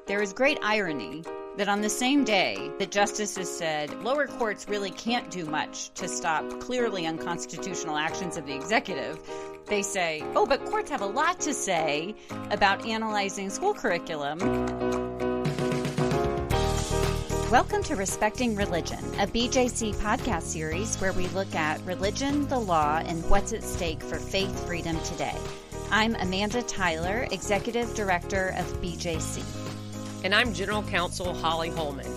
There is great irony that on the same day that justices said lower courts really can't do much to stop clearly unconstitutional actions of the executive, they say, oh, but courts have a lot to say about analyzing school curriculum. Welcome to Respecting Religion, a BJC podcast series where we look at religion, the law, and what's at stake for faith freedom today. I'm Amanda Tyler, Executive Director of BJC. And I'm General Counsel Holly Holman.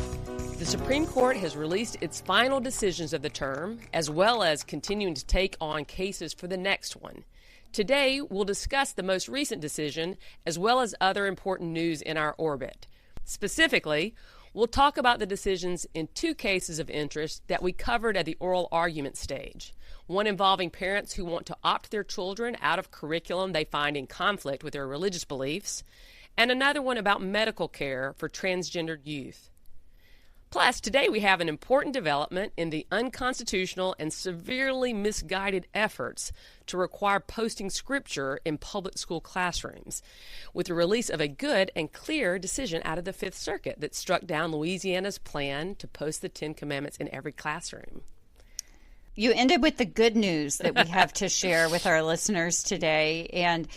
The Supreme Court has released its final decisions of the term, as well as continuing to take on cases for the next one. Today, we'll discuss the most recent decision, as well as other important news in our orbit. Specifically, we'll talk about the decisions in two cases of interest that we covered at the oral argument stage. One involving parents who want to opt their children out of curriculum they find in conflict with their religious beliefs, and another one about medical care for transgendered youth. Plus, today we have an important development in the unconstitutional and severely misguided efforts to require posting scripture in public school classrooms, with the release of a good and clear decision out of the Fifth Circuit that struck down Louisiana's plan to post the Ten Commandments in every classroom. You ended with the good news that we have to share with our listeners today, and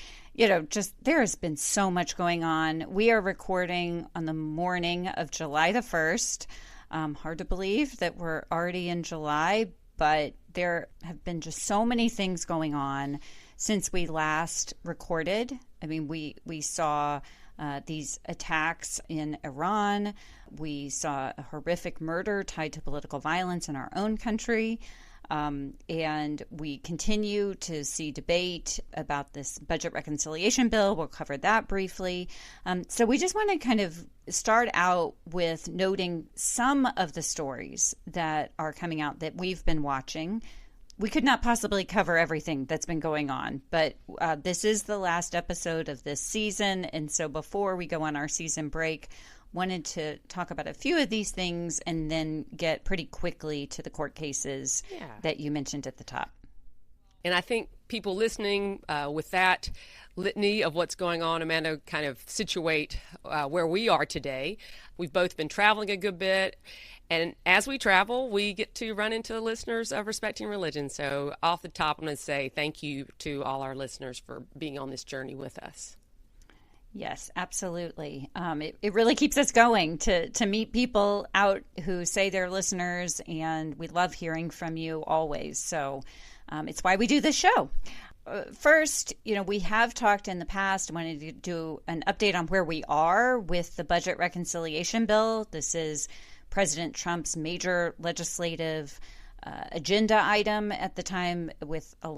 just there has been so much going on. We are recording on the morning of July the 1st. Hard to believe that we're already in July, but there have been just so many things going on since we last recorded. I mean, we saw these attacks in Iran. We saw a horrific murder tied to political violence in our own country. And we continue to see debate about this budget reconciliation bill. We'll cover that briefly. So we just want to kind of start out with noting some of the stories that are coming out that we've been watching. We could not possibly cover everything that's been going on, but this is the last episode of this season. And so before we go on our season break, wanted to talk about a few of these things and then get pretty quickly to the court cases that you mentioned at the top. And I think people listening with that litany of what's going on, Amanda, kind of situate where we are today. We've both been traveling a good bit. And as we travel, we get to run into the listeners of Respecting Religion. So off the top, I'm going to say thank you to all our listeners for being on this journey with us. Yes, absolutely. It really keeps us going to meet people out who say they're listeners, and we love hearing from you always. So it's why we do this show. First, we have talked in the past, wanted to do an update on where we are with the budget reconciliation bill. This is President Trump's major legislative agenda item at the time, with a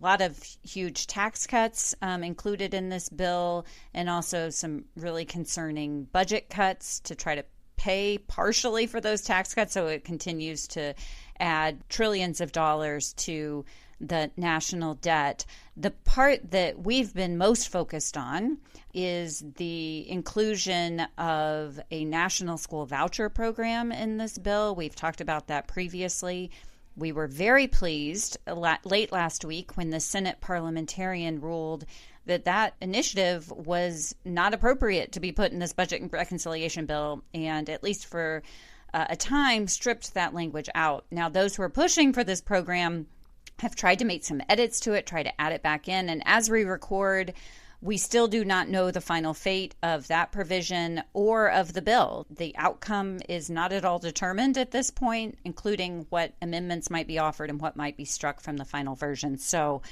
lot of huge tax cuts included in this bill, and also some really concerning budget cuts to try to pay partially for those tax cuts. So it continues to add trillions of dollars to the national debt. The part that we've been most focused on is the inclusion of a national school voucher program in this bill. We've talked about that previously. We were very pleased late last week when the Senate parliamentarian ruled that initiative was not appropriate to be put in this budget and reconciliation bill, and at least for a time stripped that language out. Now, those who are pushing for this program have tried to make some edits to it, try to add it back in, and as we record, we still do not know the final fate of that provision or of the bill. The outcome is not at all determined at this point, including what amendments might be offered and what might be struck from the final version. So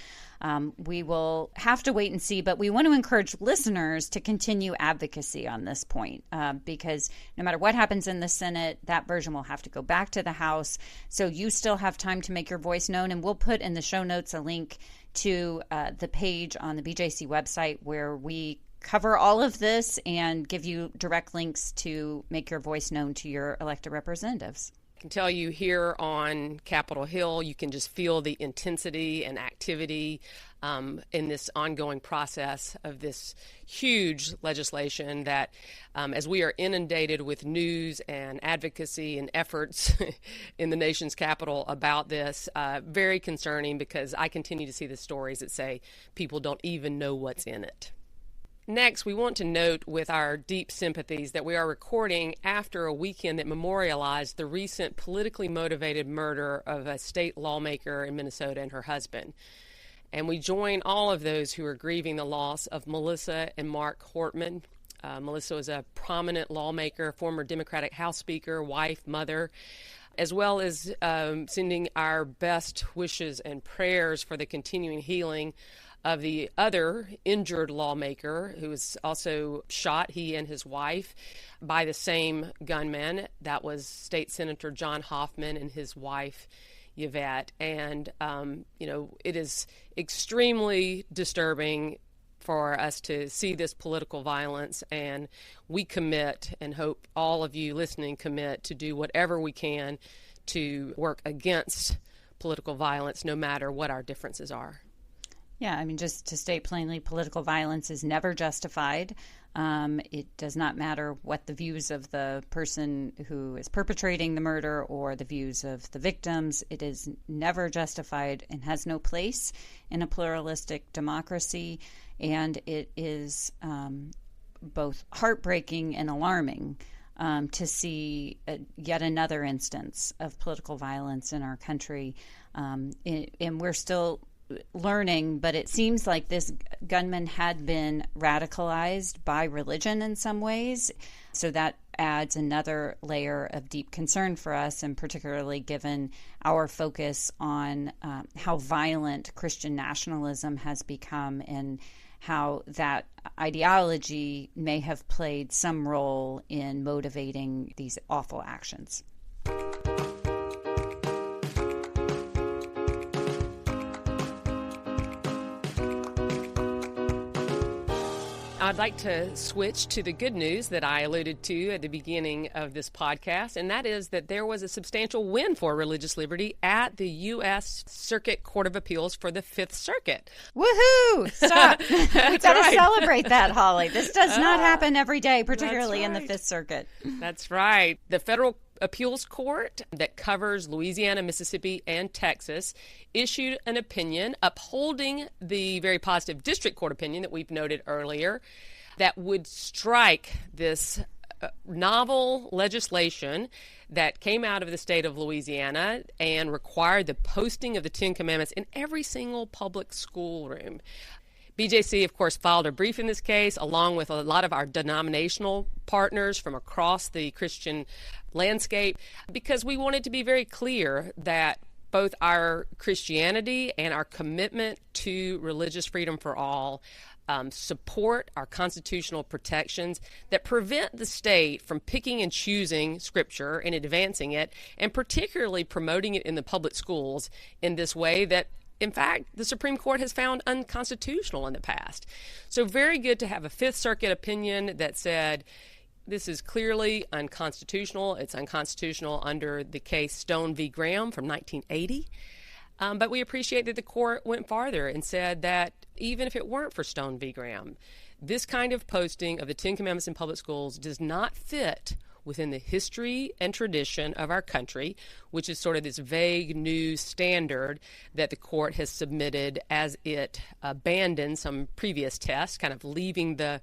we will have to wait and see, but we want to encourage listeners to continue advocacy on this point because no matter what happens in the Senate, that version will have to go back to the House. So you still have time to make your voice known, and we'll put in the show notes a link to the page on the BJC website where we cover all of this and give you direct links to make your voice known to your elected representatives. I can tell you here on Capitol Hill, you can just feel the intensity and activity in this ongoing process of this huge legislation that, as we are inundated with news and advocacy and efforts in the nation's capital about this, very concerning because I continue to see the stories that say people don't even know what's in it. Next, we want to note with our deep sympathies that we are recording after a weekend that memorialized the recent politically motivated murder of a state lawmaker in Minnesota and her husband. And we join all of those who are grieving the loss of Melissa and Mark Hortman. Melissa was a prominent lawmaker, former Democratic House Speaker, wife, mother, as well as sending our best wishes and prayers for the continuing healing of the other injured lawmaker who was also shot, he and his wife, by the same gunman. That was State Senator John Hoffman and his wife, Yvette. And, it is extremely disturbing for us to see this political violence, and we commit, and hope all of you listening commit, to do whatever we can to work against political violence, no matter what our differences are. Yeah, I mean, just to state plainly, political violence is never justified. It does not matter what the views of the person who is perpetrating the murder or the views of the victims. It is never justified and has no place in a pluralistic democracy. And it is both heartbreaking and alarming to see yet another instance of political violence in our country. And we're still learning, but it seems like this gunman had been radicalized by religion in some ways. So that adds another layer of deep concern for us, and particularly given our focus on how violent Christian nationalism has become and how that ideology may have played some role in motivating these awful actions. I'd like to switch to the good news that I alluded to at the beginning of this podcast, and that is that there was a substantial win for religious liberty at the U.S. Circuit Court of Appeals for the Fifth Circuit. Woohoo! Stop. We've got to celebrate that, Holly. This does not happen every day, particularly in the Fifth Circuit. That's right. The federal appeals court that covers Louisiana, Mississippi, and Texas issued an opinion upholding the very positive district court opinion that we've noted earlier that would strike this novel legislation that came out of the state of Louisiana and required the posting of the Ten Commandments in every single public schoolroom. BJC, of course, filed a brief in this case, along with a lot of our denominational partners from across the Christian landscape, because we wanted to be very clear that both our Christianity and our commitment to religious freedom for all support our constitutional protections that prevent the state from picking and choosing Scripture and advancing it, and particularly promoting it in the public schools in this way that, in fact, the Supreme Court has found unconstitutional in the past. So very good to have a Fifth Circuit opinion that said this is clearly unconstitutional. It's unconstitutional under the case Stone v. Graham from 1980. But we appreciate that the court went farther and said that even if it weren't for Stone v. Graham, this kind of posting of the Ten Commandments in public schools does not fit within the history and tradition of our country, which is sort of this vague new standard that the court has submitted as it abandoned some previous tests, kind of leaving the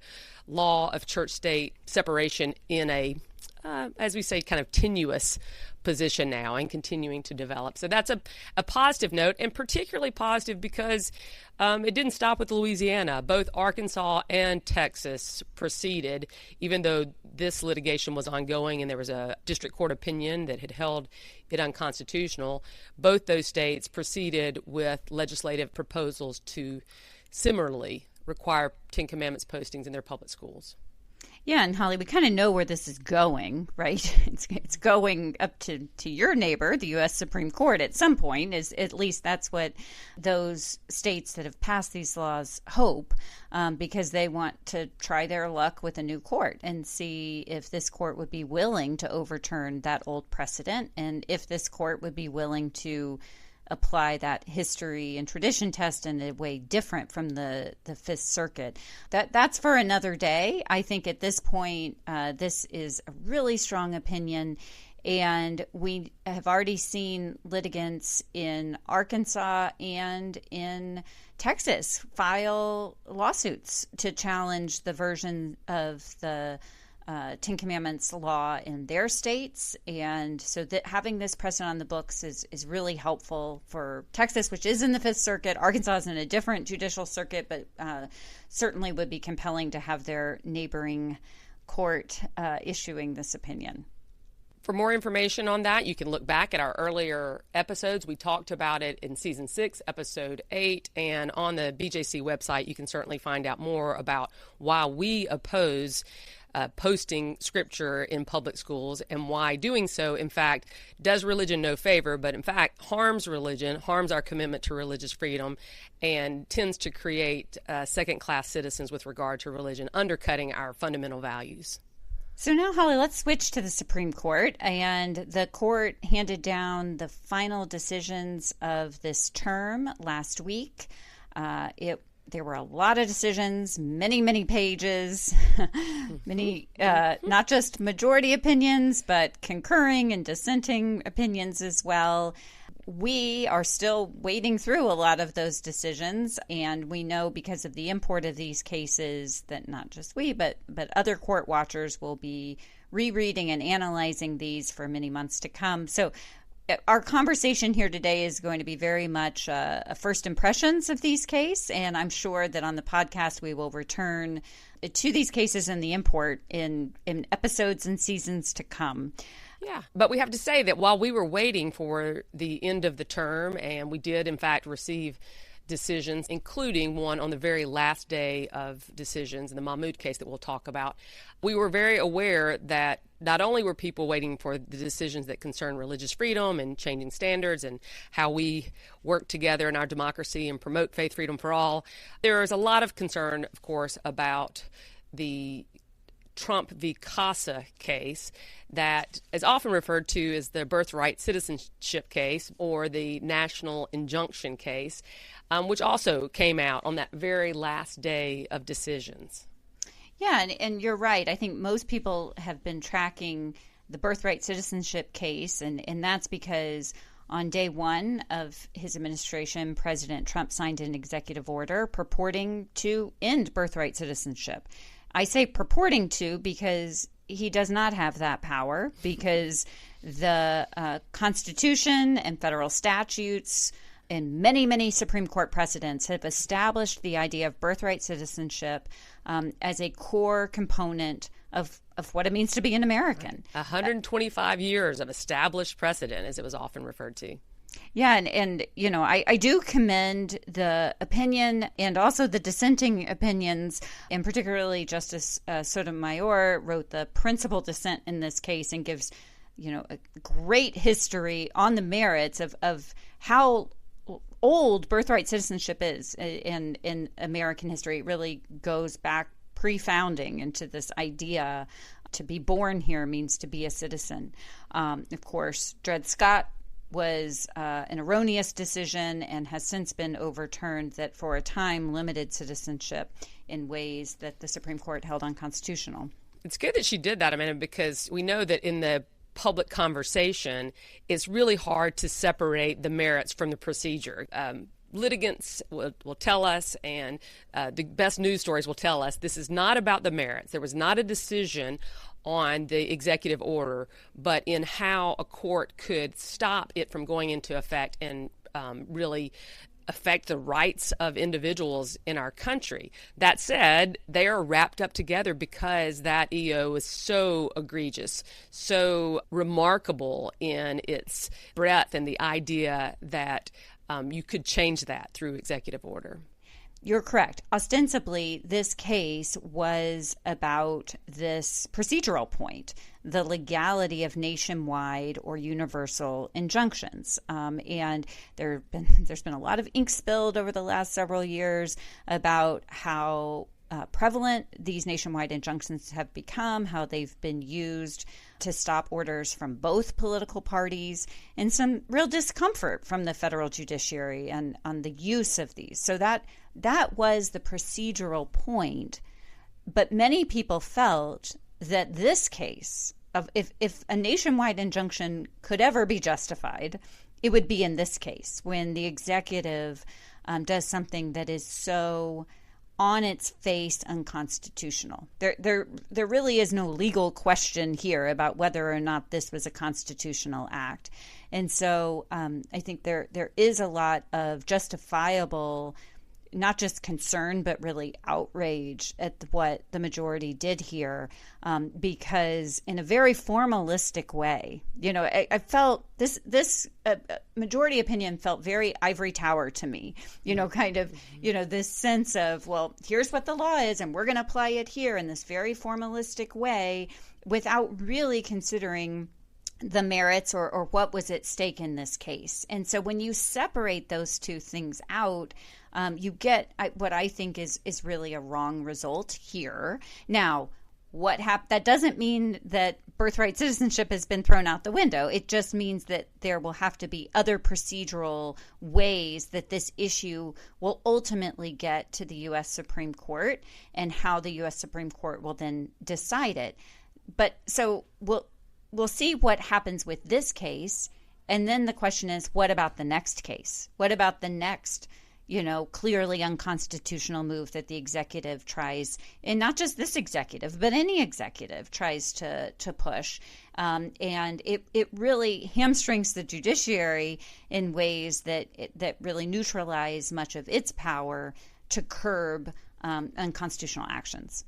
law of church-state separation in a, as we say, kind of tenuous position now and continuing to develop. So that's a positive note, and particularly positive because it didn't stop with Louisiana. Both Arkansas and Texas proceeded, even though this litigation was ongoing and there was a district court opinion that had held it unconstitutional. Both those states proceeded with legislative proposals to similarly require Ten Commandments postings in their public schools. Yeah, and Holly, we kind of know where this is going, right? It's going up to your neighbor, the U.S. Supreme Court, at some point. Is at least that's what those states that have passed these laws hope, because they want to try their luck with a new court and see if this court would be willing to overturn that old precedent, and if this court would be willing to apply that history and tradition test in a way different from the Fifth Circuit. That's for another day. I think at this point, this is a really strong opinion, And we have already seen litigants in Arkansas and in Texas file lawsuits to challenge the version of the Ten Commandments law in their states. And so that having this precedent on the books is really helpful for Texas, which is in the Fifth Circuit. Arkansas is in a different judicial circuit, but certainly would be compelling to have their neighboring court issuing this opinion. For more information on that, you can look back at our earlier episodes. We talked about it in Season 6, Episode 8, and on the BJC website, you can certainly find out more about why we oppose posting scripture in public schools and why doing so, in fact, does religion no favor, but in fact harms religion, harms our commitment to religious freedom, and tends to create second-class citizens with regard to religion, undercutting our fundamental values. So now, Holly, let's switch to the Supreme Court. And the court handed down the final decisions of this term last week. There were a lot of decisions, many pages, many, not just majority opinions, but concurring and dissenting opinions as well. We are still wading through a lot of those decisions, and we know because of the import of these cases that not just we, but other court watchers will be rereading and analyzing these for many months to come. So our conversation here today is going to be very much a first impressions of these cases, and I'm sure that on the podcast we will return to these cases and the import in episodes and seasons to come. Yeah, but we have to say that while we were waiting for the end of the term, and we did, in fact, receive decisions, including one on the very last day of decisions in the Mahmoud case that we'll talk about, we were very aware that not only were people waiting for the decisions that concern religious freedom and changing standards and how we work together in our democracy and promote faith freedom for all, there is a lot of concern, of course, about the Trump v. Casa case that is often referred to as the birthright citizenship case or the national injunction case, which also came out on that very last day of decisions. Yeah, and you're right. I think most people have been tracking the birthright citizenship case, and that's because on day one of his administration, President Trump signed an executive order purporting to end birthright citizenship. I say purporting to because he does not have that power, because the Constitution and federal statutes and many Supreme Court precedents have established the idea of birthright citizenship as a core component of what it means to be an American. 125 years of established precedent, as it was often referred to. Yeah, and you know, I do commend the opinion and also the dissenting opinions, and particularly Justice Sotomayor wrote the principal dissent in this case and gives, you know, a great history on the merits of how old birthright citizenship is in American history. It really goes back pre-founding into this idea to be born here means to be a citizen. Of course, Dred Scott was an erroneous decision and has since been overturned that for a time limited citizenship in ways that the Supreme Court held unconstitutional. It's good that she did that, Amanda, because we know that in the public conversation, it's really hard to separate the merits from the procedure. Litigants will tell us, and the best news stories will tell us, this is not about the merits. There was not a decision on the executive order, but in how a court could stop it from going into effect and really affect the rights of individuals in our country. That said, they are wrapped up together because that EO is so egregious, so remarkable in its breadth and the idea that you could change that through executive order. You're correct. Ostensibly, this case was about this procedural point, the legality of nationwide or universal injunctions. And there's been a lot of ink spilled over the last several years about how prevalent these nationwide injunctions have become, how they've been used to stop orders from both political parties, and some real discomfort from the federal judiciary and on the use of these. So that was the procedural point. But many people felt that this case if a nationwide injunction could ever be justified, it would be in this case when the executive does something that is so on its face unconstitutional. There really is no legal question here about whether or not this was a constitutional act. And so I think there is a lot of justifiable, not just concern, but really outrage at what the majority did here, because in a very formalistic way, I felt this majority opinion felt very ivory tower to me, kind of, this sense of, well, here's what the law is, and we're going to apply it here in this very formalistic way without really considering the merits or what was at stake in this case. And so when you separate those two things out, you get what I think is really a wrong result here. Now, that doesn't mean that birthright citizenship has been thrown out the window. It just means that there will have to be other procedural ways that this issue will ultimately get to the U.S. Supreme Court, and how the U.S. Supreme Court will then decide it. But so we'll see what happens with this case. And then the question is, what about the next case? What about the next, clearly unconstitutional move that the executive tries, and not just this executive, but any executive tries to push. And it really hamstrings the judiciary in ways that really neutralize much of its power to curb unconstitutional actions.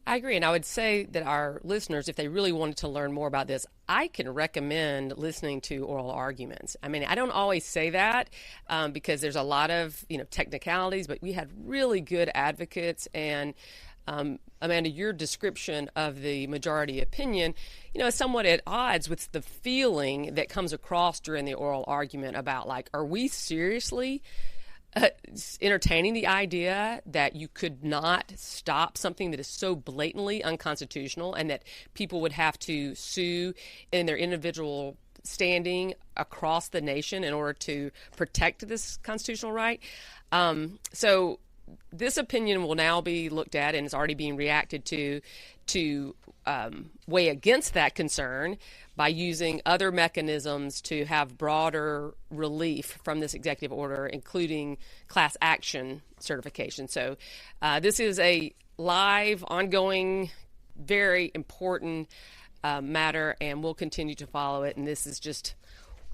I agree. And I would say that our listeners, if they really wanted to learn more about this, I can recommend listening to oral arguments. I mean, I don't always say that because there's a lot of, technicalities, but we had really good advocates. And Amanda, your description of the majority opinion, is somewhat at odds with the feeling that comes across during the oral argument about, like, are we seriously entertaining the idea that you could not stop something that is so blatantly unconstitutional, and that people would have to sue in their individual standing across the nation in order to protect this constitutional right? So this opinion will now be looked at, and is already being reacted to weigh against that concern by using other mechanisms to have broader relief from this executive order, including class action certification. So this is a live, ongoing, very important matter, and we'll continue to follow it. And this is just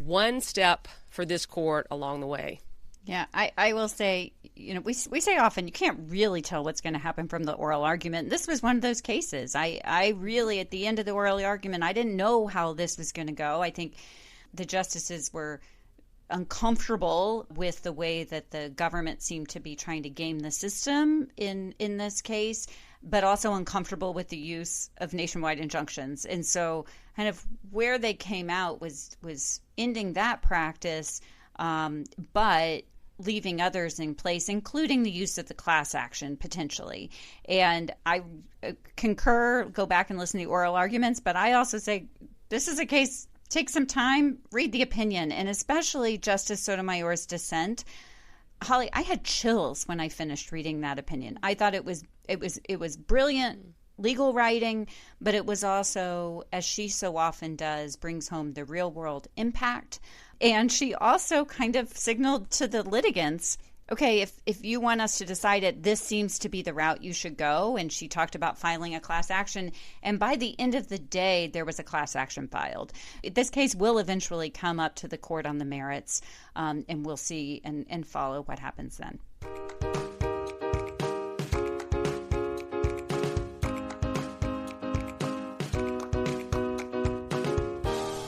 one step for this court along the way. Yeah, I will say, we say often you can't really tell what's going to happen from the oral argument. This was one of those cases. I really, at the end of the oral argument, I didn't know how this was going to go. I think the justices were uncomfortable with the way that the government seemed to be trying to game the system in this case, but also uncomfortable with the use of nationwide injunctions. And so kind of where they came out was ending that practice, but leaving others in place, including the use of the class action potentially. And I concur, go back and listen to the oral arguments, but I also say this is a case, take some time, read the opinion, and especially Justice Sotomayor's dissent. Holly, I had chills when I finished reading that opinion. I thought it was brilliant legal writing, but it was also, as she so often does, brings home the real world impact. And she also kind of signaled to the litigants, okay, if you want us to decide it, this seems to be the route you should go. And she talked about filing a class action. And by the end of the day, there was a class action filed. This case will eventually come up to the court on the merits, and we'll see and follow what happens then.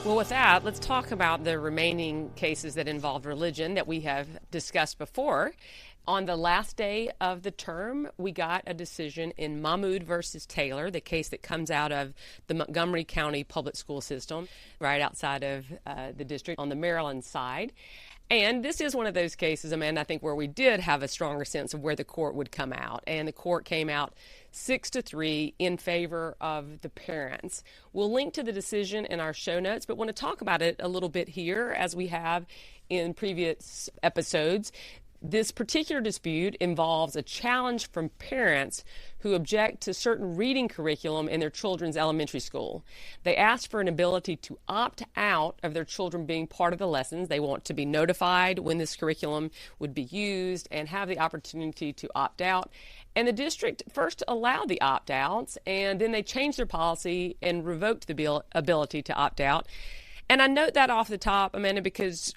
Well, with that, let's talk about the remaining cases that involve religion that we have discussed before. On the last day of the term, we got a decision in Mahmoud versus Taylor, the case that comes out of the Montgomery County Public School System, right outside of the district on the Maryland side. And this is one of those cases, Amanda, I think, where we did have a stronger sense of where the court would come out. And the court came out 6-3 in favor of the parents. We'll link to the decision in our show notes, but want to talk about it a little bit here, as we have in previous episodes. This particular dispute involves a challenge from parents who object to certain reading curriculum in their children's elementary school. They ask for an ability to opt out of their children being part of the lessons. They want to be notified when this curriculum would be used and have the opportunity to opt out. And the district first allowed the opt-outs, and then they changed their policy and revoked the ability to opt out. And I note that off the top, Amanda, because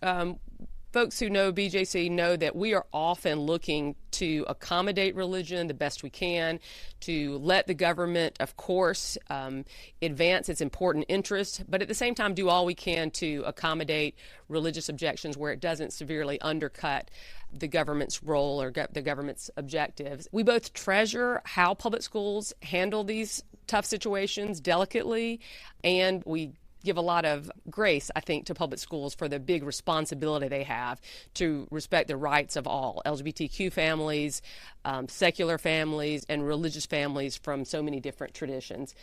folks who know BJC know that we are often looking to accommodate religion the best we can, to let the government, of course, advance its important interests, but at the same time do all we can to accommodate religious objections where it doesn't severely undercut the government's role or the government's objectives. We both treasure how public schools handle these tough situations delicately, and we give a lot of grace, I think, to public schools for the big responsibility they have to respect the rights of all LGBTQ families, secular families, and religious families from so many different traditions.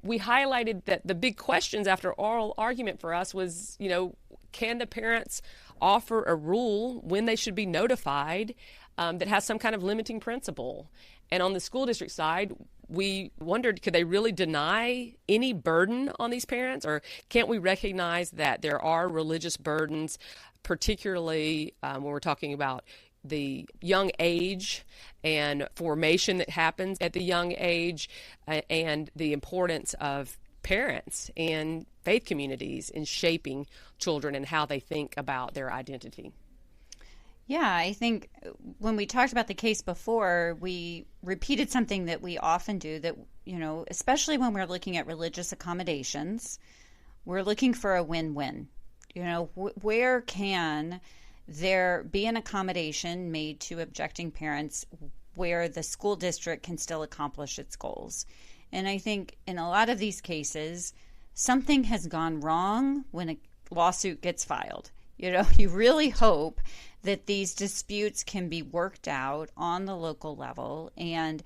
We highlighted that the big questions after oral argument for us was, can the parents offer a rule when they should be notified that has some kind of limiting principle? And on the school district side, we wondered, could they really deny any burden on these parents? Or can't we recognize that there are religious burdens, particularly when we're talking about the young age and formation that happens at the young age, and the importance of parents and faith communities in shaping children and how they think about their identity? Yeah, I think when we talked about the case before, we repeated something that we often do, that, especially when we're looking at religious accommodations, we're looking for a win-win. Where can there be an accommodation made to objecting parents where the school district can still accomplish its goals? And I think in a lot of these cases, something has gone wrong when a lawsuit gets filed. You really hope that these disputes can be worked out on the local level. And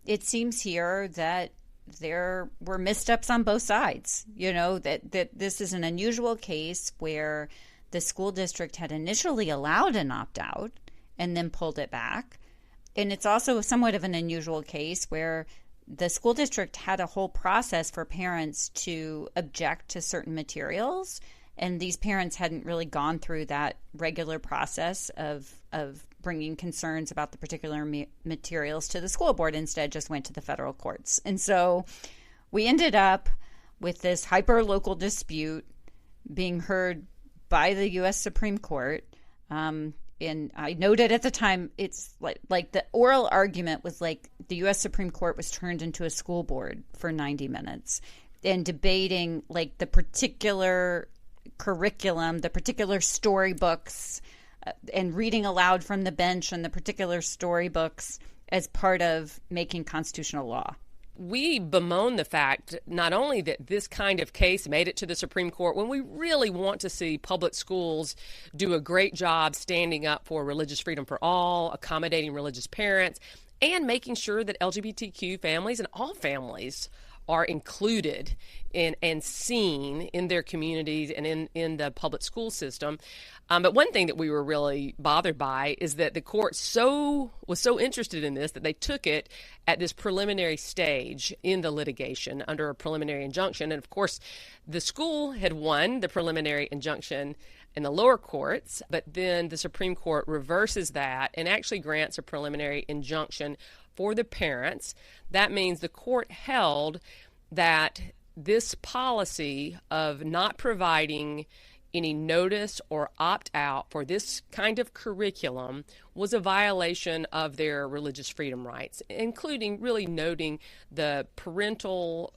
it seems here that there were missteps on both sides, that this is an unusual case where the school district had initially allowed an opt-out and then pulled it back. And it's also somewhat of an unusual case where the school district had a whole process for parents to object to certain materials, and these parents hadn't really gone through that regular process of bringing concerns about the particular materials to the school board. Instead, just went to the federal courts. And so we ended up with this hyper-local dispute being heard by the U.S. Supreme Court. And I noted at the time, it's like the oral argument was like the U.S. Supreme Court was turned into a school board for 90 minutes and debating like the particular curriculum, the particular storybooks, and reading aloud from the bench and the particular storybooks as part of making constitutional law. We bemoan the fact not only that this kind of case made it to the Supreme Court when we really want to see public schools do a great job standing up for religious freedom for all, accommodating religious parents, and making sure that LGBTQ families and all families are included in and seen in their communities and in the public school system. But one thing that we were really bothered by is that the court was so interested in this that they took it at this preliminary stage in the litigation under a preliminary injunction. And of course, the school had won the preliminary injunction in the lower courts, but then the Supreme Court reverses that and actually grants a preliminary injunction for the parents. That means the court held that this policy of not providing any notice or opt-out for this kind of curriculum was a violation of their religious freedom rights, including really noting the parental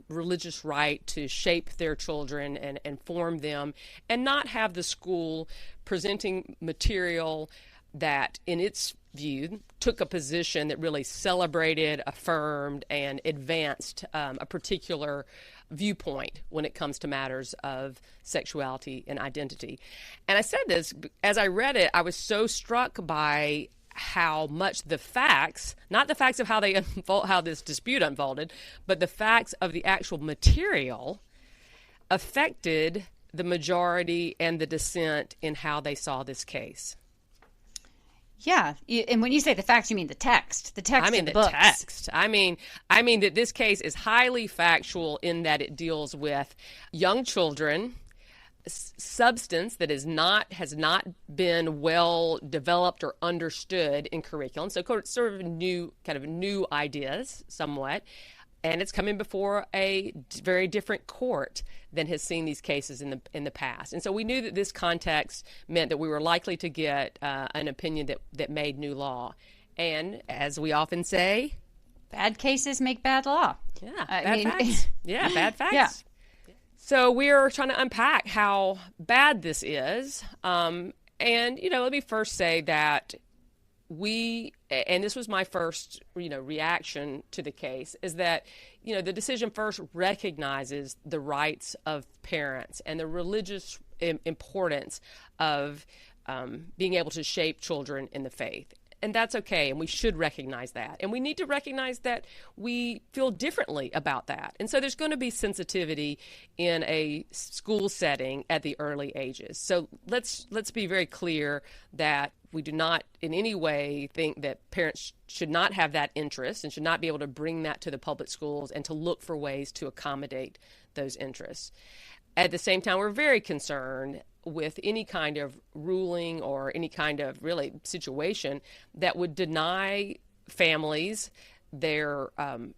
religious right to shape their children and form them, and not have the school presenting material that, in its view, took a position that really celebrated, affirmed, and advanced a particular viewpoint when it comes to matters of sexuality and identity. And I said this, as I read it, I was so struck by how much the facts, not the facts of how this dispute unfolded, but the facts of the actual material affected the majority and the dissent in how they saw this case. Yeah, and when you say the facts, you mean the text I mean of the the books. text. I mean that this case is highly factual in that it deals with young children, substance that has not been well developed or understood in curriculum. So sort of new ideas somewhat. And it's coming before a very different court than has seen these cases in the past. And so we knew that this context meant that we were likely to get an opinion that made new law. And as we often say, bad cases make bad law. Yeah, bad facts. Yeah, bad facts. Yeah. So we're trying to unpack how bad this is. And, let me first say that and this was my first, reaction to the case, is that, the decision first recognizes the rights of parents and the religious importance of being able to shape children in the faith. And that's okay, and we should recognize that. And we need to recognize that we feel differently about that. And so there's going to be sensitivity in a school setting at the early ages. So let's be very clear that we do not in any way think that parents should not have that interest and should not be able to bring that to the public schools and to look for ways to accommodate those interests. At the same time, we're very concerned with any kind of ruling or any kind of really situation that would deny families their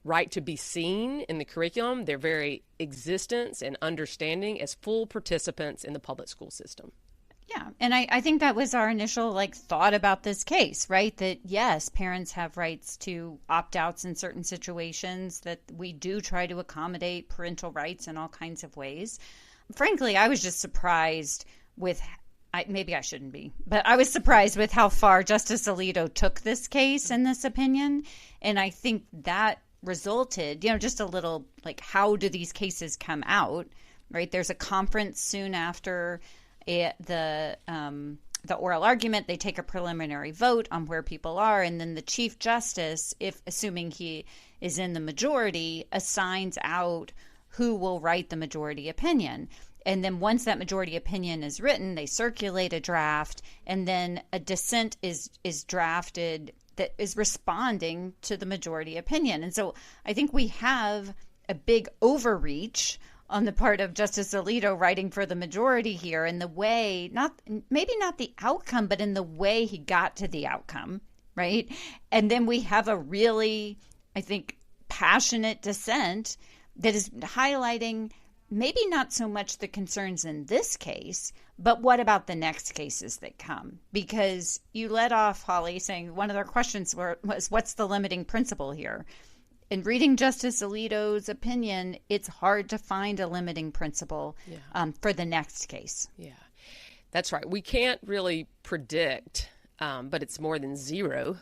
right to be seen in the curriculum, their very existence and understanding as full participants in the public school system. Yeah, and I think that was our initial thought about this case, right? That yes, parents have rights to opt-outs in certain situations, that we do try to accommodate parental rights in all kinds of ways. Frankly, I was just surprised with, maybe I shouldn't be, but I was surprised with how far Justice Alito took this case and this opinion. And I think that resulted, just a little how do these cases come out, right? There's a conference soon after the oral argument. They take a preliminary vote on where people are, and then the Chief Justice, assuming he is in the majority, assigns out who will write the majority opinion. And then once that majority opinion is written, they circulate a draft, and then a dissent is drafted that is responding to the majority opinion. And so I think we have a big overreach on the part of Justice Alito writing for the majority here in the way, maybe not the outcome, but in the way he got to the outcome, right? And then we have a really, I think, passionate dissent that is highlighting maybe not so much the concerns in this case, but what about the next cases that come? Because you led off, Holly, saying one of their questions was, what's the limiting principle here? In reading Justice Alito's opinion, it's hard to find a limiting principle for the next case. Yeah, that's right. We can't really predict, but it's more than zero,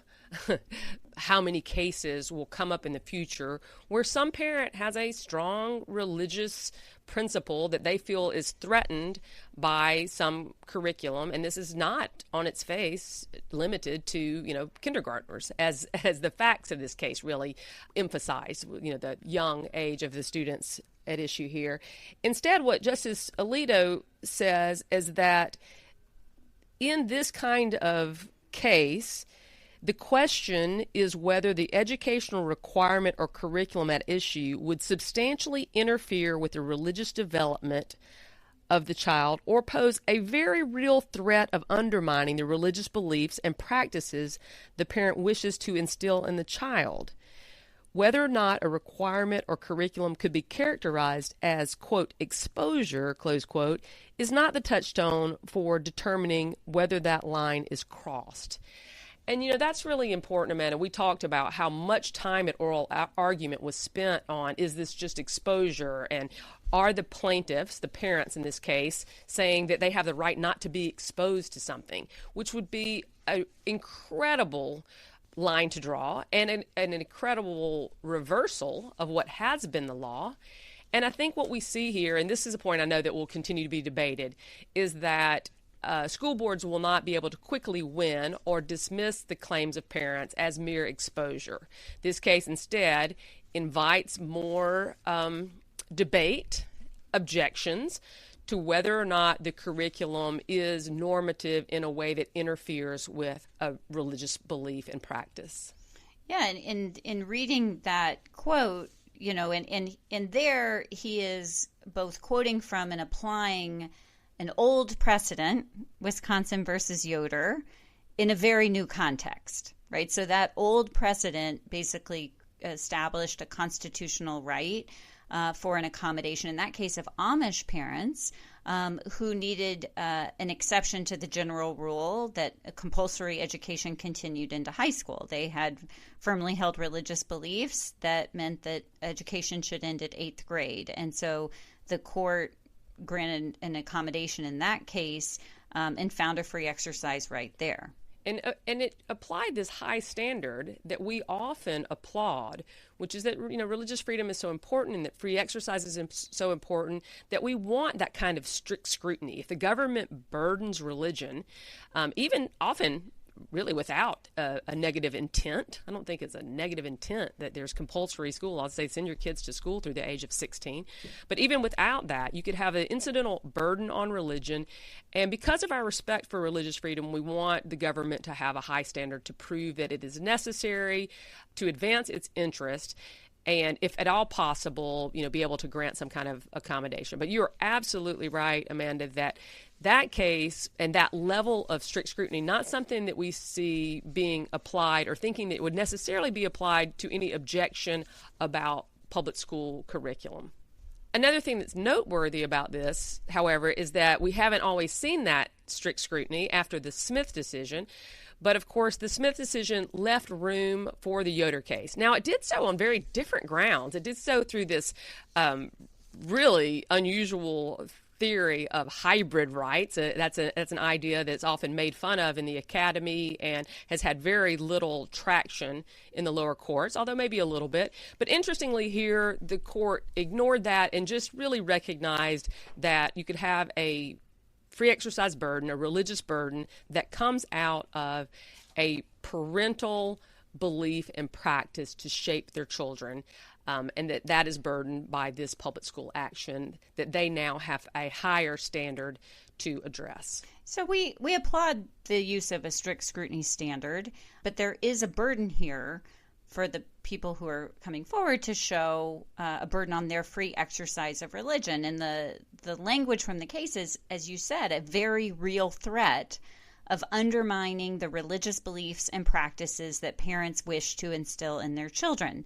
how many cases will come up in the future where some parent has a strong religious principle that they feel is threatened by some curriculum, and this is not on its face limited to kindergartners, as the facts of this case really emphasize the young age of the students at issue here. Instead, what Justice Alito says is that in this kind of case, the question is whether the educational requirement or curriculum at issue would substantially interfere with the religious development of the child or pose a very real threat of undermining the religious beliefs and practices the parent wishes to instill in the child. Whether or not a requirement or curriculum could be characterized as, quote, exposure, close quote, is not the touchstone for determining whether that line is crossed. And, that's really important, Amanda. We talked about how much time at oral argument was spent on, is this just exposure? And are the plaintiffs, the parents in this case, saying that they have the right not to be exposed to something, which would be an incredible line to draw and an incredible reversal of what has been the law. And I think what we see here, and this is a point I know that will continue to be debated, is that school boards will not be able to quickly win or dismiss the claims of parents as mere exposure. This case instead invites more debate, objections to whether or not the curriculum is normative in a way that interferes with a religious belief and practice. Yeah, and in reading that quote, and there he is both quoting from and applying an old precedent, Wisconsin versus Yoder, in a very new context, right? So that old precedent basically established a constitutional right for an accommodation, in that case of Amish parents who needed an exception to the general rule that compulsory education continued into high school. They had firmly held religious beliefs that meant that education should end at 8th grade. And so the court granted an accommodation in that case and found a free exercise right there. And it applied this high standard that we often applaud, which is that religious freedom is so important and that free exercise is so important that we want that kind of strict scrutiny. If the government burdens religion, even often really without a negative intent. I don't think it's a negative intent that there's compulsory school. I'll say send your kids to school through the age of 16. But even without that, you could have an incidental burden on religion. And because of our respect for religious freedom, we want the government to have a high standard to prove that it is necessary to advance its interest. And if at all possible, be able to grant some kind of accommodation. But you're absolutely right, Amanda, that case and that level of strict scrutiny, not something that we see being applied or thinking that it would necessarily be applied to any objection about public school curriculum. Another thing that's noteworthy about this, however, is that we haven't always seen that strict scrutiny after the Smith decision. But, of course, the Smith decision left room for the Yoder case. Now, it did so on very different grounds. It did so through this really unusual theory of hybrid rights. That's an idea that's often made fun of in the academy and has had very little traction in the lower courts, although maybe a little bit. But interestingly here, the court ignored that and just really recognized that you could have a free exercise burden, a religious burden that comes out of a parental belief and practice to shape their children, and that is burdened by this public school action that they now have a higher standard to address. So we applaud the use of a strict scrutiny standard, but there is a burden here for the people who are coming forward to show a burden on their free exercise of religion. And the language from the case is, as you said, a very real threat of undermining the religious beliefs and practices that parents wish to instill in their children.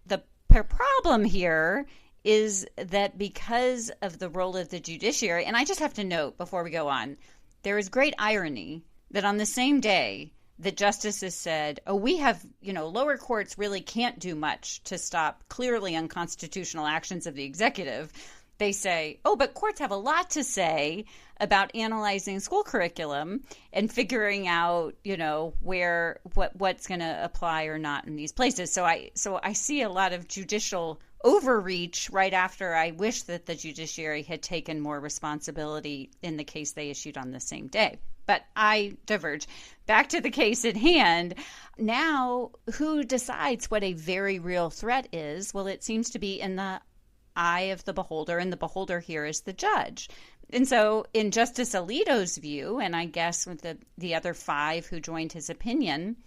The problem here is that because of the role of the judiciary, and I just have to note before we go on, there is great irony that on the same day that justices said, we have, lower courts really can't do much to stop clearly unconstitutional actions of the executive. They say, but courts have a lot to say about analyzing school curriculum and figuring out, what's going to apply or not in these places. So I see a lot of judicial overreach right after I wish that the judiciary had taken more responsibility in the case they issued on the same day. But I diverge. Back to the case at hand. Now, who decides what a very real threat is? Well, it seems to be in the eye of the beholder, and the beholder here is the judge. And so in Justice Alito's view, and I guess with the other 5 who joined his opinion,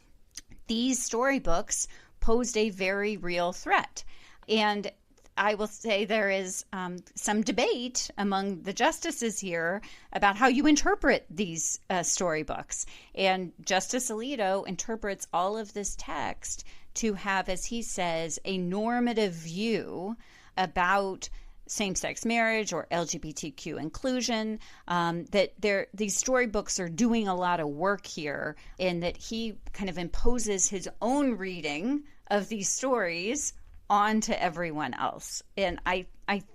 these storybooks posed a very real threat. And I will say there is some debate among the justices here about how you interpret these storybooks. And Justice Alito interprets all of this text to have, as he says, a normative view about same-sex marriage or LGBTQ inclusion, that these storybooks are doing a lot of work here, and that he kind of imposes his own reading of these stories onto everyone else. And I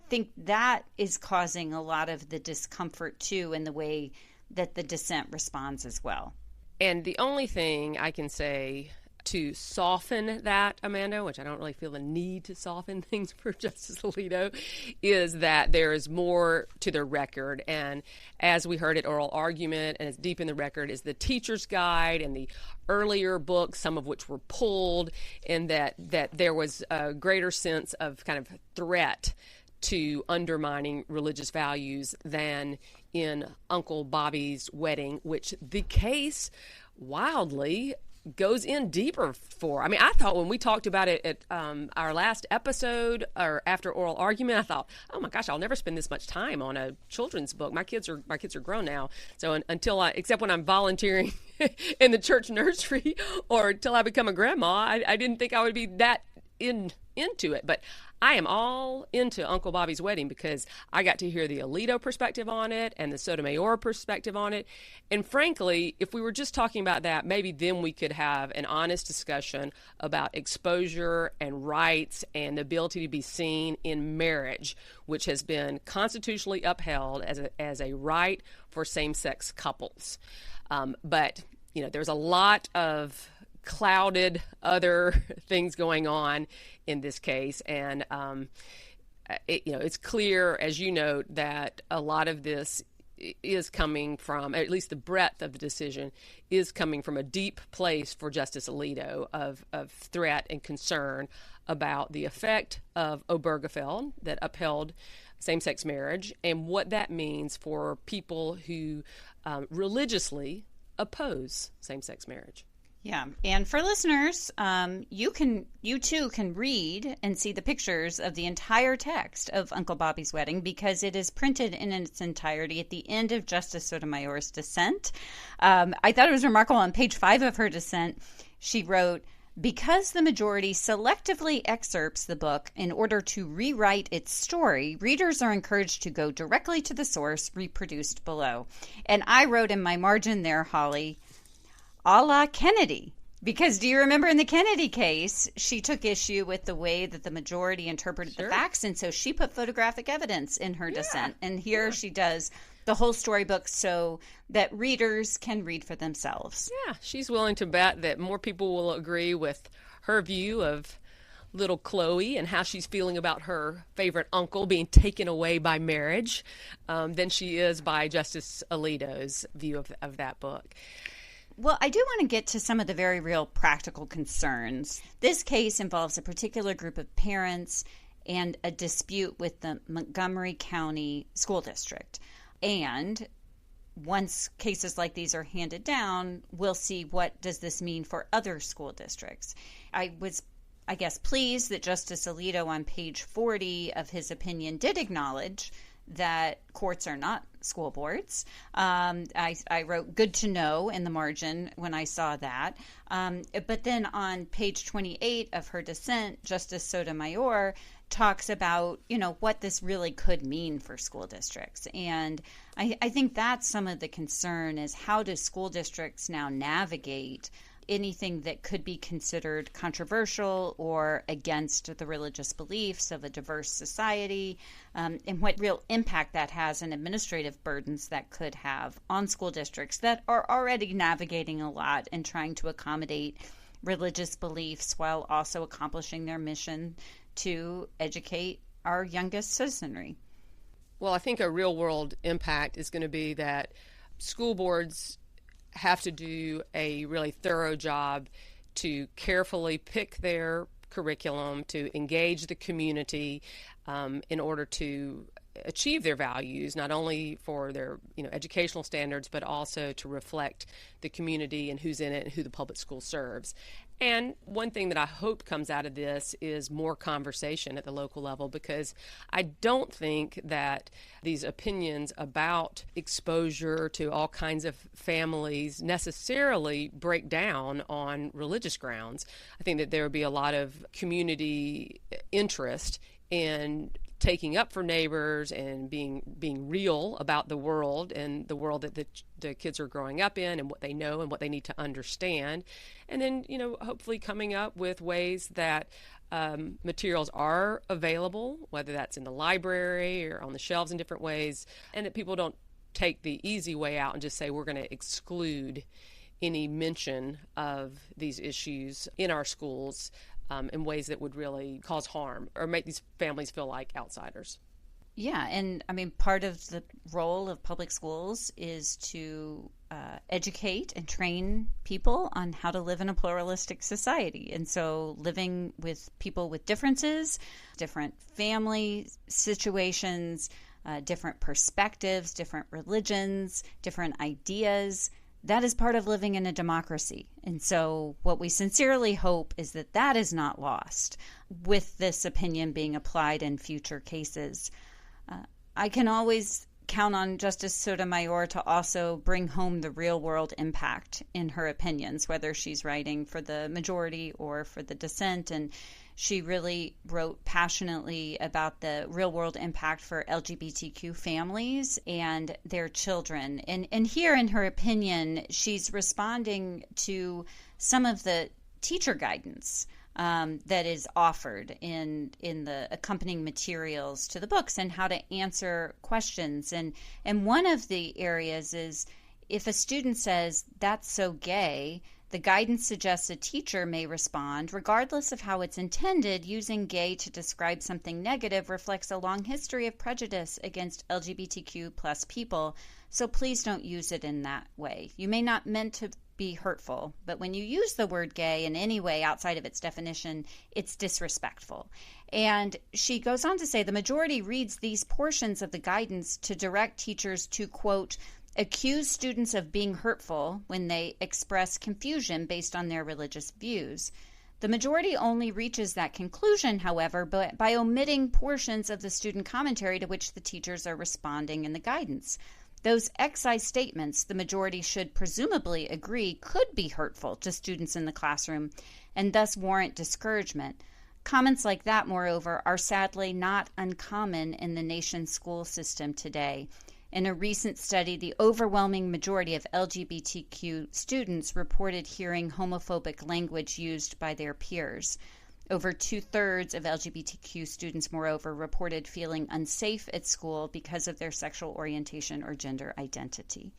think that is causing a lot of the discomfort, too, in the way that the dissent responds as well. And the only thing I can say to soften that, Amanda, which I don't really feel the need to soften things for Justice Alito, is that there is more to the record. And as we heard at oral argument, and it's deep in the record, is the teacher's guide and the earlier books, some of which were pulled, and that there was a greater sense of kind of threat to undermining religious values than in Uncle Bobby's Wedding, which the case wildly goes in deeper for. I mean, I thought when we talked about it at our last episode or after oral argument, I thought, oh my gosh, I'll never spend this much time on a children's book. My kids are grown now, so except when I'm volunteering in the church nursery or until I become a grandma, I didn't think I would be that into it. But I am all into Uncle Bobby's Wedding because I got to hear the Alito perspective on it and the Sotomayor perspective on it. And frankly, if we were just talking about that, maybe then we could have an honest discussion about exposure and rights and the ability to be seen in marriage, which has been constitutionally upheld as a right for same-sex couples. But, there's a lot of clouded other things going on in this case, and it's clear, as you note, that a lot of this is coming from, at least the breadth of the decision is coming from a deep place for Justice Alito of threat and concern about the effect of Obergefell that upheld same-sex marriage and what that means for people who religiously oppose same-sex marriage. Yeah. And for listeners, you too can read and see the pictures of the entire text of Uncle Bobby's Wedding because it is printed in its entirety at the end of Justice Sotomayor's dissent. I thought it was remarkable. On page 5 of her dissent, she wrote, "Because the majority selectively excerpts the book in order to rewrite its story, readers are encouraged to go directly to the source reproduced below." And I wrote in my margin there, Holly, a la Kennedy, because do you remember in the Kennedy case, she took issue with the way that the majority interpreted the facts, and so she put photographic evidence in her dissent. And here she does the whole storybook so that readers can read for themselves. Yeah, she's willing to bet that more people will agree with her view of little Chloe and how she's feeling about her favorite uncle being taken away by marriage than she is by Justice Alito's view of that book. Well, I do want to get to some of the very real practical concerns. This case involves a particular group of parents and a dispute with the Montgomery County School District. And once cases like these are handed down, we'll see what does this mean for other school districts. I was, pleased that Justice Alito on page 40 of his opinion did acknowledge that courts are not school boards. I wrote good to know in the margin when I saw that. But then on page 28 of her dissent, Justice Sotomayor talks about, what this really could mean for school districts. And I think that's some of the concern is how do school districts now navigate anything that could be considered controversial or against the religious beliefs of a diverse society, and what real impact that has and administrative burdens that could have on school districts that are already navigating a lot and trying to accommodate religious beliefs while also accomplishing their mission to educate our youngest citizenry. Well, I think a real world impact is going to be that school boards have to do a really thorough job to carefully pick their curriculum, to engage the community in order to achieve their values, not only for their educational standards, but also to reflect the community and who's in it and who the public school serves. And one thing that I hope comes out of this is more conversation at the local level, because I don't think that these opinions about exposure to all kinds of families necessarily break down on religious grounds. I think that there would be a lot of community interest in taking up for neighbors and being real about the world and the world that the kids are growing up in and what they know and what they need to understand. And then, hopefully coming up with ways that materials are available, whether that's in the library or on the shelves in different ways, and that people don't take the easy way out and just say we're going to exclude any mention of these issues in our schools in ways that would really cause harm or make these families feel like outsiders. Yeah, and part of the role of public schools is to educate and train people on how to live in a pluralistic society. And so living with people with differences, different family situations, different perspectives, different religions, different ideas, that is part of living in a democracy. And so what we sincerely hope is that that is not lost with this opinion being applied in future cases. I can always count on Justice Sotomayor to also bring home the real world impact in her opinions, whether she's writing for the majority or for the dissent. And she really wrote passionately about the real world impact for LGBTQ families and their children. And here in her opinion, she's responding to some of the teacher guidance that is offered in the accompanying materials to the books and how to answer questions. And one of the areas is if a student says, "That's so gay," the guidance suggests a teacher may respond, regardless of how it's intended, using gay to describe something negative reflects a long history of prejudice against LGBTQ plus people, so please don't use it in that way. You may not meant to be hurtful, but when you use the word gay in any way outside of its definition, it's disrespectful. And she goes on to say the majority reads these portions of the guidance to direct teachers to, quote, accuse students of being hurtful when they express confusion based on their religious views. The majority only reaches that conclusion, however, by omitting portions of the student commentary to which the teachers are responding in the guidance. Those excise statements, the majority should presumably agree, could be hurtful to students in the classroom and thus warrant discouragement. Comments like that, moreover, are sadly not uncommon in the nation's school system today. In a recent study, the overwhelming majority of LGBTQ students reported hearing homophobic language used by their peers. Over 2/3 of LGBTQ students, moreover, reported feeling unsafe at school because of their sexual orientation or gender identity.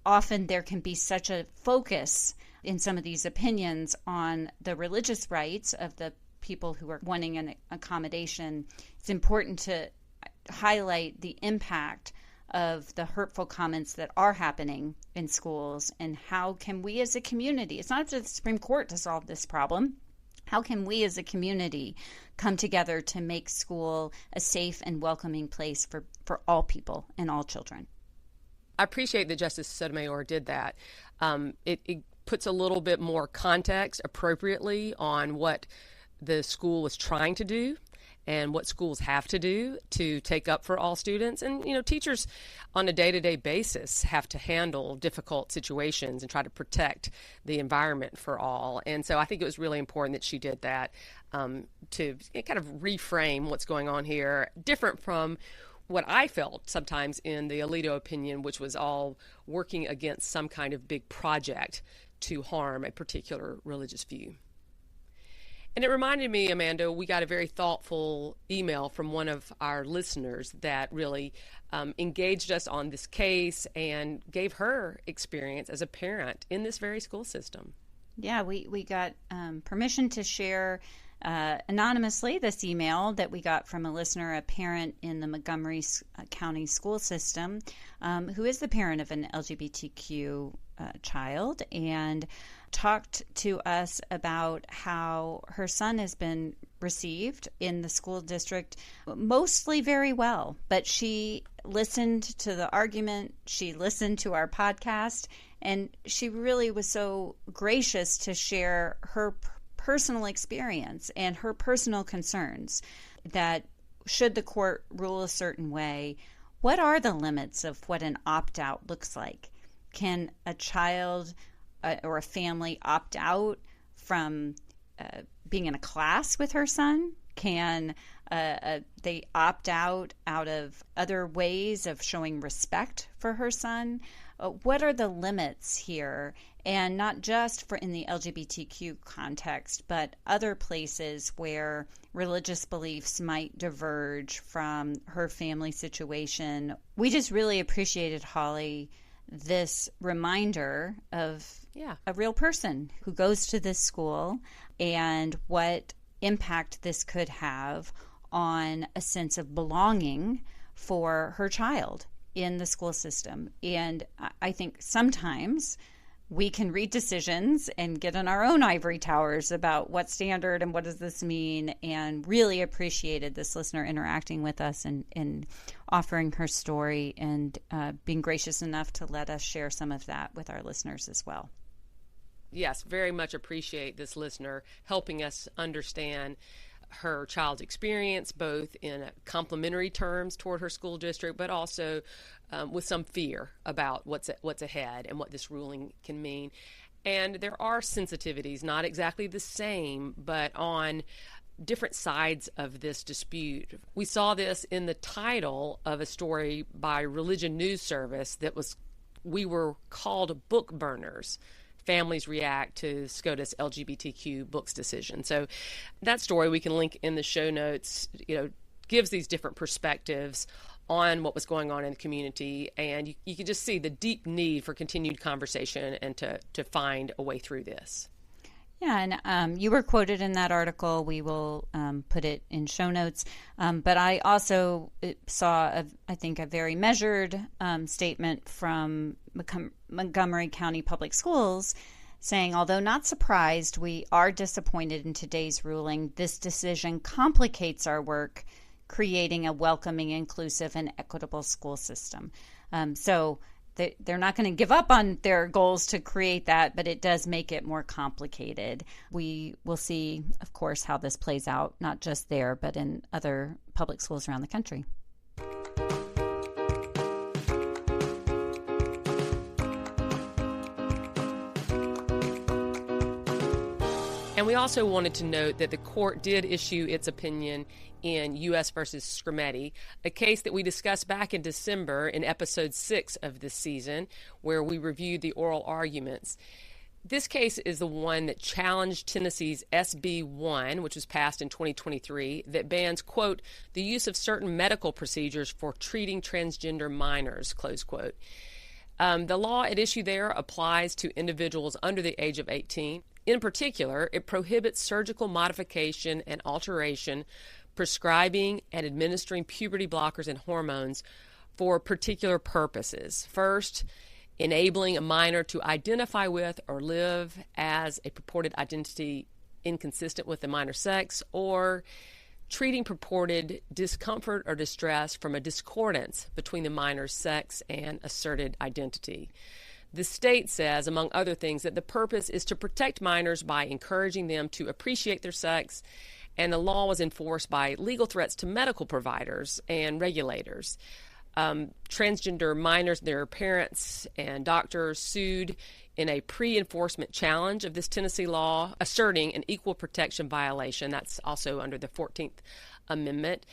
Often there can be such a focus in some of these opinions on the religious rights of the people who are wanting an accommodation. It's important to highlight the impact of the hurtful comments that are happening in schools and how can we as a community, it's not up to the Supreme Court to solve this problem, how can we as a community come together to make school a safe and welcoming place for all people and all children? I appreciate that Justice Sotomayor did that. It puts a little bit more context appropriately on what the school was trying to do and what schools have to do to take up for all students. And, teachers on a day-to-day basis have to handle difficult situations and try to protect the environment for all. And so I think it was really important that she did that to kind of reframe what's going on here, different from what I felt sometimes in the Alito opinion, which was all working against some kind of big project to harm a particular religious view. And it reminded me, Amanda, we got a very thoughtful email from one of our listeners that really engaged us on this case and gave her experience as a parent in this very school system. Yeah, we got permission to share anonymously this email that we got from a listener, a parent in the Montgomery County school system, who is the parent of an LGBTQ child, and talked to us about how her son has been received in the school district mostly very well. But she listened to the argument, she listened to our podcast, and she really was so gracious to share her personal experience and her personal concerns that should the court rule a certain way, what are the limits of what an opt-out looks like? Can a child or a family opt out from being in a class with her son? Can they opt out of other ways of showing respect for her son? What are the limits here? And not just for in the LGBTQ context, but other places where religious beliefs might diverge from her family situation. We just really appreciated, Holly, this reminder of a real person who goes to this school and what impact this could have on a sense of belonging for her child. in the school system. And I think sometimes we can read decisions and get in our own ivory towers about what standard and what does this mean, and really appreciated this listener interacting with us and offering her story and being gracious enough to let us share some of that with our listeners as well. Yes, very much appreciate this listener helping us understand her child's experience, both in complimentary terms toward her school district, but also with some fear about what's ahead and what this ruling can mean. And there are sensitivities, not exactly the same, but on different sides of this dispute. We saw this in the title of a story by Religion News Service we were called book burners. Families react to SCOTUS LGBTQ books decision. So that story we can link in the show notes, gives these different perspectives on what was going on in the community. And you can just see the deep need for continued conversation and to find a way through this. Yeah, and you were quoted in that article. We will put it in show notes. But I also saw, I think, a very measured statement from Montgomery County Public Schools saying, although not surprised, we are disappointed in today's ruling. This decision complicates our work creating a welcoming, inclusive, and equitable school system. So they're not going to give up on their goals to create that, but it does make it more complicated. We will see, of course, how this plays out, not just there, but in other public schools around the country. And we also wanted to note that the court did issue its opinion in U.S. versus Skrmetti, a case that we discussed back in December in episode 6 of this season, where we reviewed the oral arguments. This case is the one that challenged Tennessee's SB 1, which was passed in 2023, that bans, quote, the use of certain medical procedures for treating transgender minors, close quote. The law at issue there applies to individuals under the age of 18. In particular, it prohibits surgical modification and alteration, prescribing and administering puberty blockers and hormones for particular purposes. First, enabling a minor to identify with or live as a purported identity inconsistent with the minor's sex, or treating purported discomfort or distress from a discordance between the minor's sex and asserted identity. The state says, among other things, that the purpose is to protect minors by encouraging them to appreciate their sex, and the law was enforced by legal threats to medical providers and regulators. Transgender minors, their parents, and doctors sued in a pre-enforcement challenge of this Tennessee law, asserting an equal protection violation. That's also under the 14th Amendment.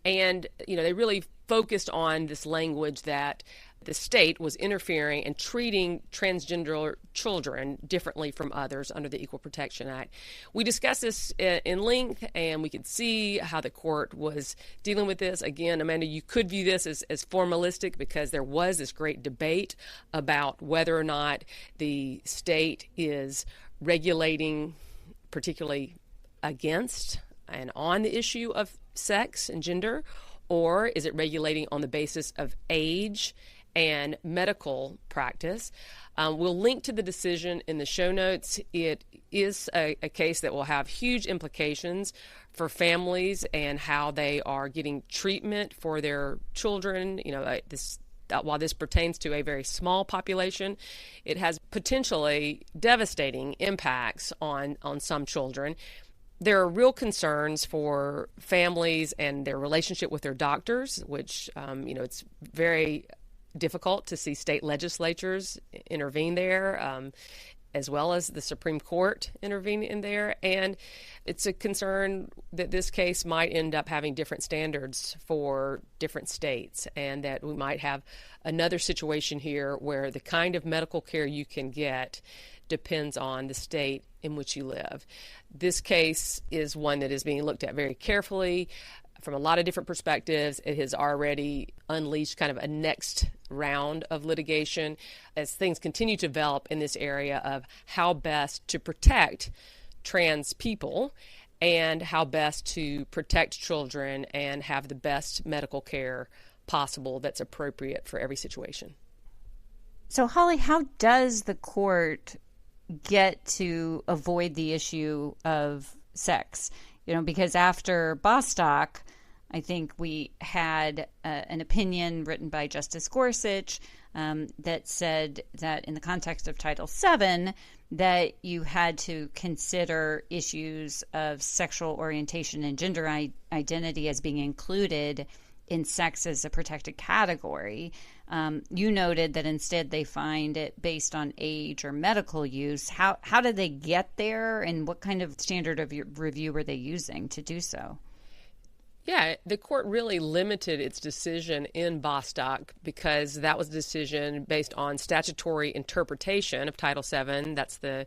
And, they really focused on this language that the state was interfering and treating transgender children differently from others under the Equal Protection Act. We discussed this in length, and we could see how the court was dealing with this. Again, Amanda, you could view this as formalistic, because there was this great debate about whether or not the state is regulating particularly against and on the issue of sex and gender, or is it regulating on the basis of age and medical practice. We'll link to the decision in the show notes. It is a case that will have huge implications for families and how they are getting treatment for their children. While this pertains to a very small population, it has potentially devastating impacts on some children. There are real concerns for families and their relationship with their doctors, which, it's very difficult to see state legislatures intervene there, as well as the Supreme Court intervene in there. And it's a concern that this case might end up having different standards for different states, and that we might have another situation here where the kind of medical care you can get depends on the state in which you live. This case is one that is being looked at very carefully from a lot of different perspectives. It has already unleashed kind of a next round of litigation as things continue to develop in this area of how best to protect trans people and how best to protect children and have the best medical care possible that's appropriate for every situation. So, Holly, how does the court get to avoid the issue of sex? Because after Bostock, I think we had an opinion written by Justice Gorsuch that said that in the context of Title VII, that you had to consider issues of sexual orientation and gender identity as being included in sex as a protected category. You noted that instead they find it based on age or medical use. How did they get there, and what kind of standard of review were they using to do so? Yeah, the court really limited its decision in Bostock because that was a decision based on statutory interpretation of Title VII. That's the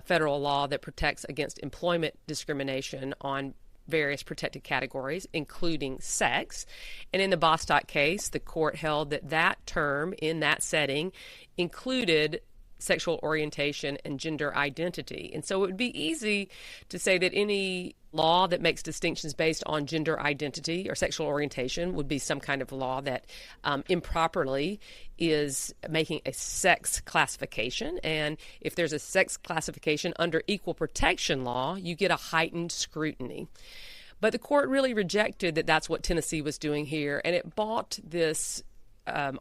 federal law that protects against employment discrimination on various protected categories, including sex. And in the Bostock case, the court held that that term in that setting included sexual orientation and gender identity. And so it would be easy to say that any law that makes distinctions based on gender identity or sexual orientation would be some kind of law that improperly is making a sex classification. And if there's a sex classification under equal protection law, you get a heightened scrutiny. But the court really rejected that that's what Tennessee was doing here, and it bought this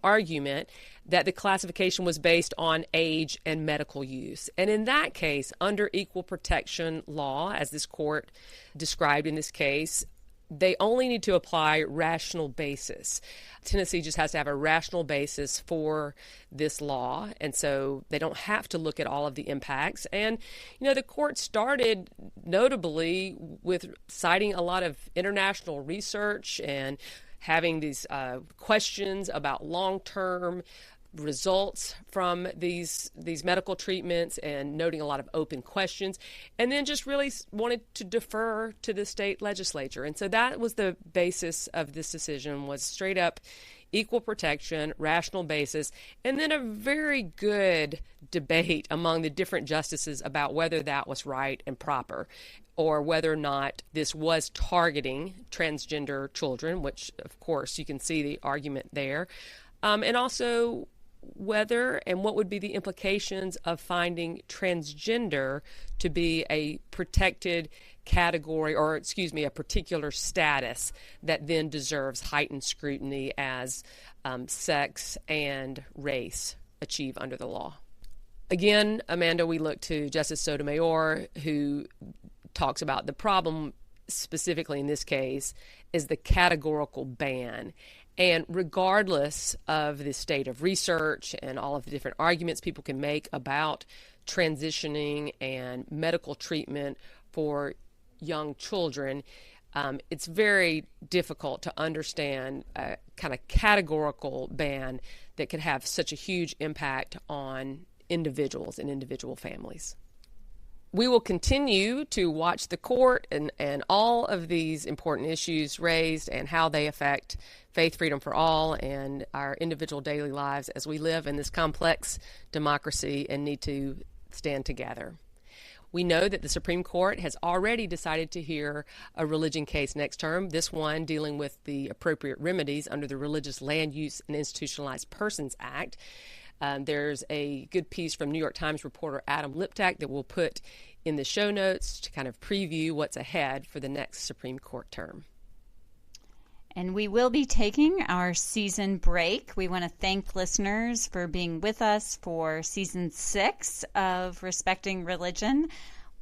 argument that the classification was based on age and medical use. And in that case, under equal protection law, as this court described in this case, they only need to apply rational basis. Tennessee just has to have a rational basis for this law, and so they don't have to look at all of the impacts. And, the court started notably with citing a lot of international research and having these questions about long-term results from these medical treatments and noting a lot of open questions, and then just really wanted to defer to the state legislature. And so that was the basis of this decision, was straight up equal protection, rational basis, and then a very good debate among the different justices about whether that was right and proper, or whether or not this was targeting transgender children, which, of course, you can see the argument there, and also whether and what would be the implications of finding transgender to be a protected category, or a particular status that then deserves heightened scrutiny as sex and race achieve under the law. Again, Amanda, we look to Justice Sotomayor, who talks about the problem specifically in this case is the categorical ban. And regardless of the state of research and all of the different arguments people can make about transitioning and medical treatment for young children, it's very difficult to understand a kind of categorical ban that could have such a huge impact on individuals and individual families. We will continue to watch the court and all of these important issues raised and how they affect faith freedom for all and our individual daily lives as we live in this complex democracy and need to stand together. We know that the Supreme Court has already decided to hear a religion case next term, this one dealing with the appropriate remedies under the Religious Land Use and Institutionalized Persons Act. There's a good piece from New York Times reporter Adam Liptak that we'll put in the show notes to kind of preview what's ahead for the next Supreme Court term. And we will be taking our season break. We want to thank listeners for being with us for season 6 of Respecting Religion.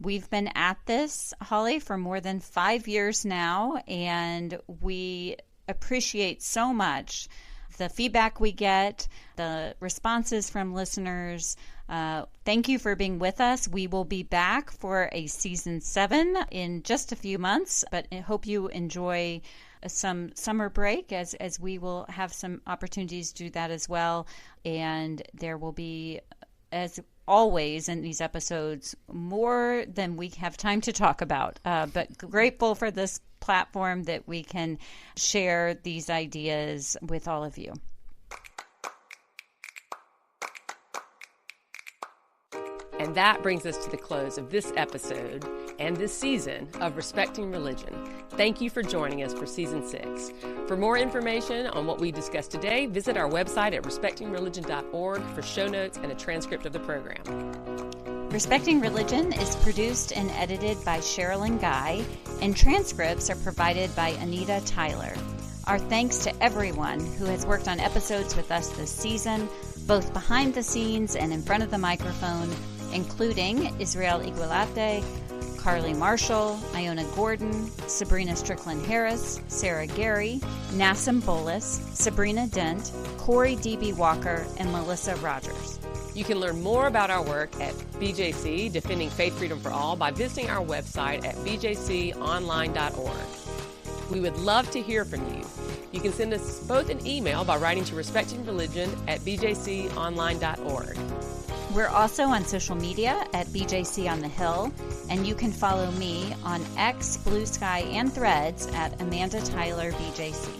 We've been at this, Holly, for more than 5 years now, and we appreciate so much the feedback we get, the responses from listeners. Thank you for being with us. We will be back for a season 7 in just a few months, but I hope you enjoy some summer break as we will have some opportunities to do that as well. And there will be, as always in these episodes, more than we have time to talk about, but grateful for this platform that we can share these ideas with all of you. And that brings us to the close of this episode and this season of Respecting Religion. Thank you for joining us for Season 6. For more information on what we discussed today, visit our website at respectingreligion.org for show notes and a transcript of the program. Respecting Religion is produced and edited by Sherilyn Guy, and transcripts are provided by Anita Tyler. Our thanks to everyone who has worked on episodes with us this season, both behind the scenes and in front of the microphone, including Israel Igualate, Carly Marshall, Iona Gordon, Sabrina Strickland-Harris, Sarah Gary, Nassim Bolas, Sabrina Dent, Corey D.B. Walker, and Melissa Rogers. You can learn more about our work at BJC, Defending Faith Freedom for All, by visiting our website at bjconline.org. We would love to hear from you. You can send us both an email by writing to respectingreligion@bjconline.org. We're also on social media at BJC on the Hill, and you can follow me on X, Blue Sky, and Threads at Amanda Tyler BJC.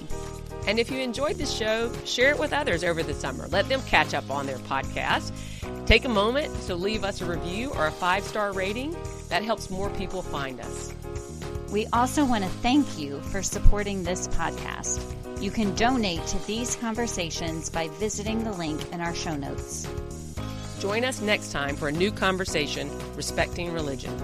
And if you enjoyed this show, share it with others over the summer. Let them catch up on their podcast. Take a moment to leave us a review or a 5-star rating. That helps more people find us. We also want to thank you for supporting this podcast. You can donate to these conversations by visiting the link in our show notes. Join us next time for a new conversation, Respecting Religion.